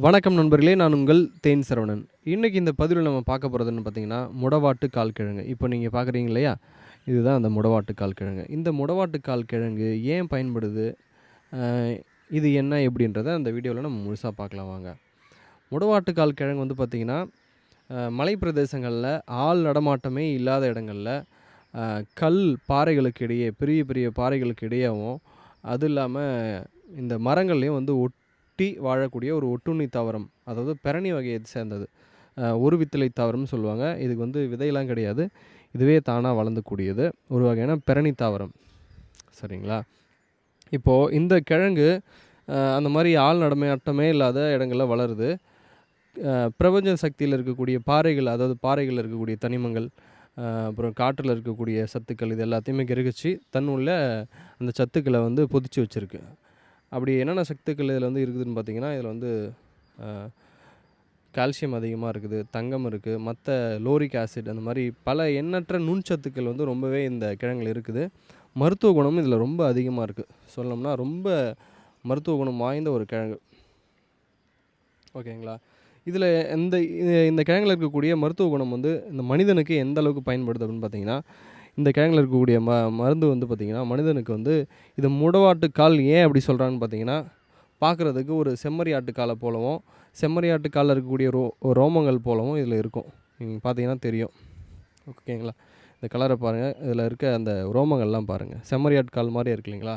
வணக்கம் நண்பர்களே, நான் உங்கள் தேன் சரவணன். இன்றைக்கி இந்த பதிவில் நம்ம பார்க்க போகிறதுன்னு பார்த்தீங்கன்னா, முடவாட்டு கால் கிழங்கு. இப்போ நீங்கள் பார்க்குறீங்க இல்லையா, இதுதான் அந்த முடவாட்டு கால் கிழங்கு. இந்த முடவாட்டு கால் கிழங்கு ஏன் பயன்படுது, இது என்ன எப்படின்றத அந்த வீடியோவில் நம்ம முழுசாக பார்க்கலாம் வாங்க. முடவாட்டு கால் கிழங்கு வந்து பார்த்திங்கன்னா, மலை பிரதேசங்களில் ஆள் நடமாட்டமே இல்லாத இடங்களில் கல் பாறைகளுக்கு இடையே, பெரிய பெரிய பாறைகளுக்கு இடையேவும், அது இல்லாமல் இந்த மரங்கள்லேயும் வந்து வாழக்கூடிய ஒரு ஒட்டுண்ணி தாவரம், அதாவது பெரணி வகையை சேர்ந்தது. ஒரு வித்தலை தாவரம்னு சொல்லுவாங்க. இதுக்கு வந்து விதையெல்லாம் கிடையாது, இதுவே தானாக வளர்ந்துக்கூடியது ஒரு வகையான பெரணி தாவரம். சரிங்களா? இப்போது இந்த கிழங்கு அந்த மாதிரி ஆள் நடமாட்டமே இல்லாத இடங்களில் வளருது. பிரபஞ்ச சக்தியில் இருக்கக்கூடிய பாறைகள், அதாவது பாறைகளில் இருக்கக்கூடிய தனிமங்கள், அப்புறம் காற்றில் இருக்கக்கூடிய சத்துக்கள், இது எல்லாத்தையுமே கிரகிச்சு தன்னுள்ள அந்த சத்துக்களை வந்து பொதிச்சு வச்சுருக்கு. அப்படி என்னென்ன சத்துக்கள் இதில் வந்து இருக்குதுன்னு பார்த்தீங்கன்னா, இதில் வந்து கால்சியம் அதிகமாக இருக்குது, தங்கம் இருக்குது, மற்ற லோரிக் ஆசிட், அந்த மாதிரி பல எண்ணற்ற நுண்சத்துக்கள் வந்து ரொம்பவே இந்த கிழங்குல இருக்குது. மருத்துவ குணமும் இதில் ரொம்ப அதிகமாக இருக்குது. சொல்லணும்னா ரொம்ப மருத்துவ குணம் வாய்ந்த ஒரு கிழங்கு. ஓகேங்களா? இதில் இந்த கிழங்குல இருக்கக்கூடிய மருத்துவ குணம் வந்து இந்த மனிதனுக்கு எந்த அளவுக்கு பயன்படுது அப்படின்னு பார்த்தீங்கன்னா, இந்த கிழங்குல இருக்கக்கூடிய மருந்து வந்து பார்த்திங்கன்னா, மனிதனுக்கு வந்து இது முடவாட்டு கால் ஏன் அப்படி சொல்கிறான்னு பார்த்தீங்கன்னா, பார்க்குறதுக்கு ஒரு செம்மறி ஆட்டுக்காலை போலவும், செம்மறி ஆட்டுக்காலில் இருக்கக்கூடிய ரோமங்கள் போலவும் இதில் இருக்கும். நீங்கள் பார்த்தீங்கன்னா தெரியும். ஓகேங்களா? இந்த கலரை பாருங்கள், இதில் இருக்க அந்த ரோமங்கள்லாம் பாருங்கள், செம்மறி ஆட்டுக்கால் மாதிரியே இருக்கு இல்லைங்களா?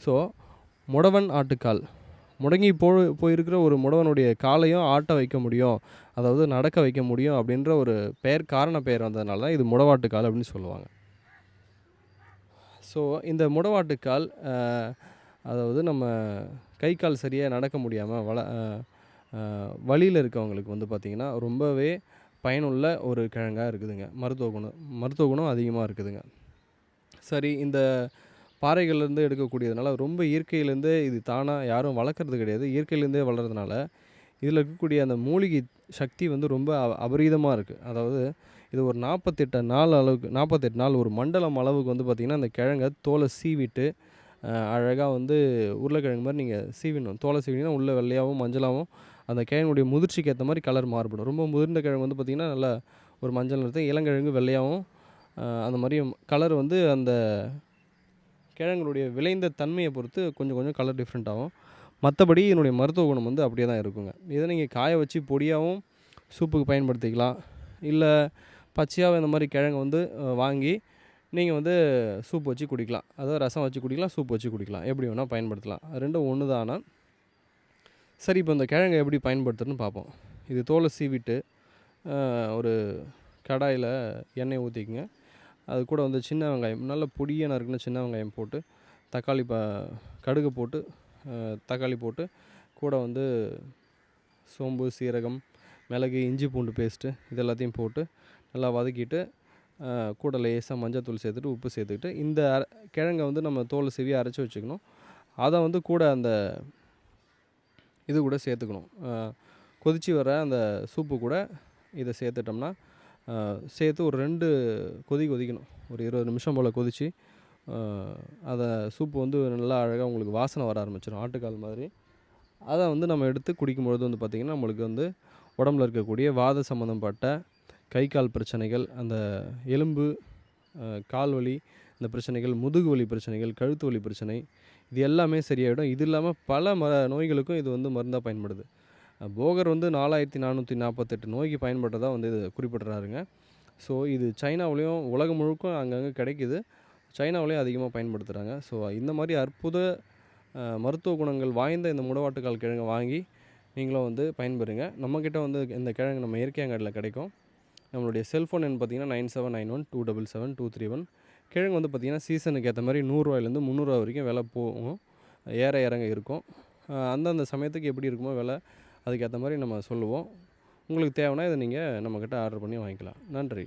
ஸோ முடவன் ஆட்டுக்கால், முடங்கி போயிருக்கிற ஒரு முடவனுடைய காலையும் ஆட்ட வைக்க முடியும், அதாவது நடக்க வைக்க முடியும் அப்படின்ற ஒரு காரண பெயர் வந்ததுனால தான் இது முடவாட்டுக்கால் அப்படின்னு சொல்லுவாங்க. ஸோ இந்த முடவாட்டுக்கால், அதாவது நம்ம கை கால் சரியாக நடக்க முடியாமல் வலியில் இருக்கவங்களுக்கு வந்து பார்த்திங்கன்னா ரொம்பவே பயனுள்ள ஒரு கிழங்காக இருக்குதுங்க. மருத்துவ குணம் அதிகமாக இருக்குதுங்க. சரி, இந்த பாறைகள்லேருந்து எடுக்கக்கூடியதுனால ரொம்ப இயற்கையிலேருந்து இது தானாக யாரும் வளர்க்குறது கிடையாது. இயற்கையிலேருந்தே வளர்கிறதுனால இதில் இருக்கக்கூடிய அந்த மூலிகை சக்தி வந்து ரொம்ப அபரீதமாக இருக்குது. அதாவது இது ஒரு 48 நாள் ஒரு மண்டலம் அளவுக்கு வந்து பார்த்திங்கன்னா, அந்த கிழங்கை தோலை சீவிட்டு அழகாக வந்து உருளைக்கிழங்கு மாதிரி நீங்கள் சீவிடணும். தோலை சீவினா உள்ளே வெள்ளையாகவும் மஞ்சளாகவும் அந்த கிழங்குடைய முதிர்ச்சிக்கு ஏற்ற மாதிரி கலர் மாறுபடும். ரொம்ப முதிர்ந்த கிழங்கு வந்து பார்த்திங்கன்னா நல்லா ஒரு மஞ்சள் நிறத்தை, இளங்கிழங்கு வெள்ளையாகவும் அந்த மாதிரியும் கலர் வந்து அந்த கிழங்குடைய விளைந்த தன்மையை பொறுத்து கொஞ்சம் கொஞ்சம் கலர் டிஃப்ரெண்ட் ஆகும். மற்றபடி இதனுடைய மருத்துவ குணம் வந்து அப்படியே தான் இருக்குங்க. இதை நீங்கள் காய வச்சு பொடியாகவும் சூப்புக்கு பயன்படுத்திக்கலாம், இல்லை பச்சையாகவும் இந்த மாதிரி கிழங்கு வந்து வாங்கி நீங்கள் வந்து சூப் வச்சு குடிக்கலாம். அதாவது ரசம் வச்சு குடிக்கலாம், சூப் வச்சு குடிக்கலாம், எப்படி வேணால் பயன்படுத்தலாம். ரெண்டும் ஒன்று தான். ஆனால் சரி, இப்போ இந்த கிழங்கை எப்படி பயன்படுத்துறதுன்னு பார்ப்போம். இது தோலை சீவிட்டு ஒரு கடாயில் எண்ணெய் ஊற்றிக்குங்க. அது கூட வந்து சின்ன வெங்காயம், நல்ல பொடியாக நறுக்குன சின்ன வெங்காயம் போட்டு, தக்காளி கடுகு போட்டு, தக்காளி போட்டு, கூட வந்து சோம்பு, சீரகம், மிளகு, இஞ்சி பூண்டு பேஸ்ட்டு இது எல்லாத்தையும் போட்டு நல்லா வதக்கிட்டு, கூட லேசாக மஞ்சத்தூள் சேர்த்துட்டு, உப்பு சேர்த்துக்கிட்டு, இந்த கிழங்கை வந்து நம்ம தோலை சீவி அரைச்சி வச்சுக்கணும். அதை வந்து கூட அந்த இது கூட சேர்த்துக்கணும். கொதித்து வர அந்த சூப்பு கூட இதை சேர்த்துட்டோம்னா, சேர்த்து ஒரு 2 கொதிக்கணும். ஒரு 20 நிமிஷம் போல் கொதித்து அதை சூப்பு வந்து நல்லா அழகாக உங்களுக்கு வாசனை வர ஆரம்பிச்சிடும், ஆட்டுக்கால் மாதிரி. அதை வந்து நம்ம எடுத்து குடிக்கும்பொழுது வந்து பார்த்திங்கன்னா, நம்மளுக்கு வந்து உடம்புல இருக்கக்கூடிய வாத சம்மந்தப்பட்ட கை கால் பிரச்சனைகள், அந்த எலும்பு கால் வலி இந்த பிரச்சனைகள், முதுகு வலி பிரச்சனைகள், கழுத்து வலி பிரச்சனை, இது எல்லாமே சரியாயிடும். இது இல்லாமல் பல நோய்களுக்கும் இது வந்து மருந்தாக பயன்படுது. போகர் வந்து 4448 நோய்க்கு பயன்பட்டதாக வந்து இது குறிப்பிட்றாருங்க. ஸோ இது சைனாவிலையும் உலகம் முழுக்கும் அங்கங்கே கிடைக்கிது. சைனாவிலையும் அதிகமாக பயன்படுத்துகிறாங்க. ஸோ இந்த மாதிரி அற்புத மருத்துவ குணங்கள் வாய்ந்த இந்த முடவாட்டுக்கால் கிழங்கை வாங்கி நீங்களும் வந்து பயன்பெறுங்க. நம்மக்கிட்ட வந்து இந்த கிழங்கு நம்ம இயற்கையாங்காடியில் கிடைக்கும். நம்மளுடைய செல்ஃபோன் எண் பார்த்திங்கன்னா 9791277231. கிழங்கு வந்து பார்த்திங்கன்னா சீசனுக்கு ஏற்ற மாதிரி ரூ.100லேருந்து ரூ.300 வரைக்கும் விலை போகும், ஏற இறங்க இருக்கும். அந்தந்த சமயத்துக்கு எப்படி இருக்குமோ விலை, அதுக்கேற்ற மாதிரி நம்ம சொல்லுவோம். உங்களுக்கு தேவைன்னா இதை நீங்கள் நம்மக்கிட்ட ஆர்டர் பண்ணி வாங்கிக்கலாம். நன்றி.